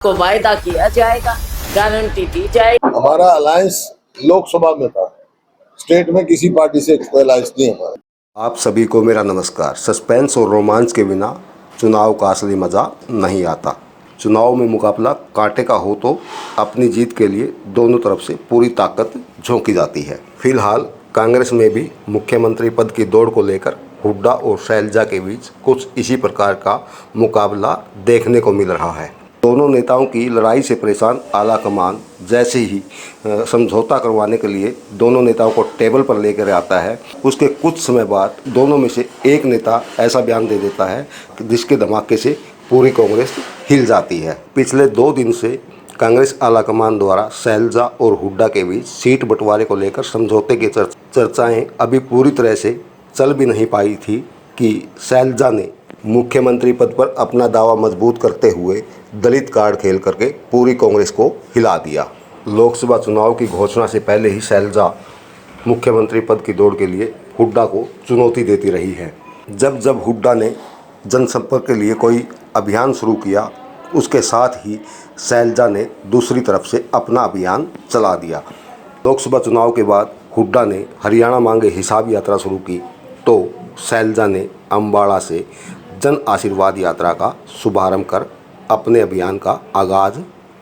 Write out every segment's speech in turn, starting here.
को वायदा किया जाएगा, गारंटी दी जाएगी। हमारा अलायंस लोकसभा में था, स्टेट में किसी पार्टी से कोई अलायंस नहीं हमारा। आप सभी को मेरा नमस्कार। सस्पेंस और रोमांच के बिना चुनाव का असली मज़ा नहीं आता। चुनाव में मुकाबला कांटे का हो तो अपनी जीत के लिए दोनों तरफ से पूरी ताकत झोंकी जाती है। फिलहाल कांग्रेस में भी मुख्यमंत्री पद की दौड़ को लेकर हुड्डा और शैलजा के बीच कुछ इसी प्रकार का मुकाबला देखने को मिल रहा है। दोनों नेताओं की लड़ाई से परेशान आला कमान जैसे ही समझौता करवाने के लिए दोनों नेताओं को टेबल पर लेकर आता है, उसके कुछ समय बाद दोनों में से एक नेता ऐसा बयान दे देता है कि जिसके धमाके से पूरी कांग्रेस हिल जाती है। पिछले 2 दिन से कांग्रेस आला कमान द्वारा शैलजा और हुड्डा के बीच सीट बंटवारे को लेकर समझौते की चर्चाएं अभी पूरी तरह से चल भी नहीं पाई थी कि शैलजा ने मुख्यमंत्री पद पर अपना दावा मजबूत करते हुए दलित कार्ड खेल करके पूरी कांग्रेस को हिला दिया। लोकसभा चुनाव की घोषणा से पहले ही शैलजा मुख्यमंत्री पद की दौड़ के लिए हुड्डा को चुनौती देती रही है। जब जब हुड्डा ने जनसंपर्क के लिए कोई अभियान शुरू किया, उसके साथ ही शैलजा ने दूसरी तरफ से अपना अभियान चला दिया। लोकसभा चुनाव के बाद हुड्डा ने हरियाणा मांगे हिसाब यात्रा शुरू की तो शैलजा ने अम्बाड़ा से जन आशीर्वाद यात्रा का शुभारंभ कर अपने अभियान का आगाज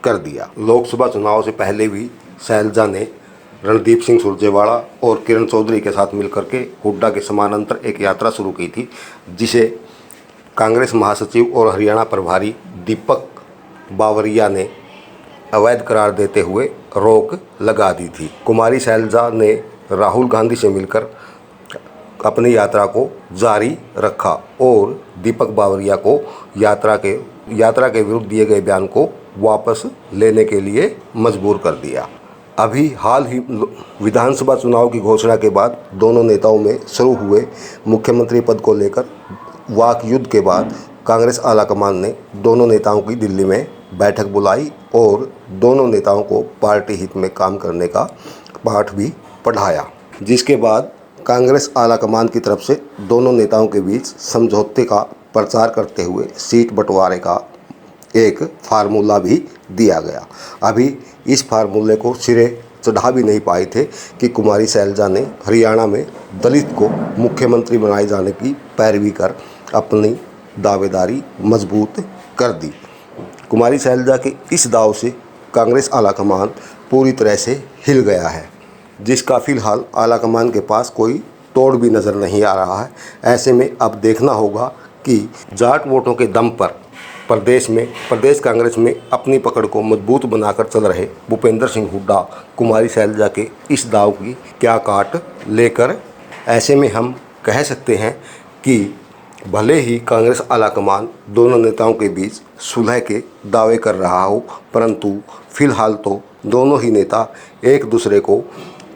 कर दिया। लोकसभा चुनाव से पहले भी शैलजा ने रणदीप सिंह सुरजेवाला और किरण चौधरी के साथ मिलकर के हुड्डा के समानांतर एक यात्रा शुरू की थी, जिसे कांग्रेस महासचिव और हरियाणा प्रभारी दीपक बावरिया ने अवैध करार देते हुए रोक लगा दी थी। कुमारी शैलजा ने राहुल गांधी से मिलकर अपनी यात्रा को जारी रखा और दीपक बावरिया को यात्रा के विरुद्ध दिए गए बयान को वापस लेने के लिए मजबूर कर दिया। अभी हाल ही विधानसभा चुनाव की घोषणा के बाद दोनों नेताओं में शुरू हुए मुख्यमंत्री पद को लेकर वाक युद्ध के बाद कांग्रेस आलाकमान ने दोनों नेताओं की दिल्ली में बैठक बुलाई और दोनों नेताओं को पार्टी हित में काम करने का पाठ भी पढ़ाया, जिसके बाद कांग्रेस आलाकमान की तरफ से दोनों नेताओं के बीच समझौते का प्रचार करते हुए सीट बंटवारे का एक फार्मूला भी दिया गया। अभी इस फार्मूले को सिरे चढ़ा भी नहीं पाए थे कि कुमारी शैलजा ने हरियाणा में दलित को मुख्यमंत्री बनाए जाने की पैरवी कर अपनी दावेदारी मजबूत कर दी। कुमारी शैलजा के इस दाव से कांग्रेस आलाकमान पूरी तरह से हिल गया है, जिसका फिलहाल आलाकमान के पास कोई तोड़ भी नज़र नहीं आ रहा है। ऐसे में अब देखना होगा कि जाट वोटों के दम पर प्रदेश कांग्रेस में अपनी पकड़ को मजबूत बनाकर चल रहे भूपेंद्र सिंह हुड्डा कुमारी शैलजा के इस दाव की क्या काट लेकर। ऐसे में हम कह सकते हैं कि भले ही कांग्रेस आलाकमान दोनों नेताओं के बीच सुलह के दावे कर रहा हो, परंतु फिलहाल तो दोनों ही नेता एक दूसरे को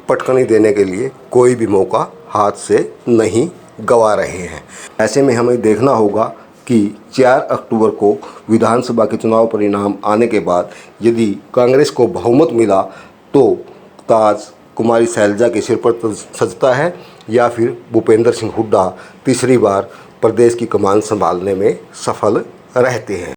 पटकनी देने के लिए कोई भी मौका हाथ से नहीं गंवा रहे हैं। ऐसे में हमें देखना होगा कि 4 अक्टूबर को विधानसभा के चुनाव परिणाम आने के बाद यदि कांग्रेस को बहुमत मिला तो ताज कुमारी शैलजा के सिर पर सजता है या फिर भूपेंद्र सिंह हुड्डा तीसरी बार प्रदेश की कमान संभालने में सफल रहते हैं।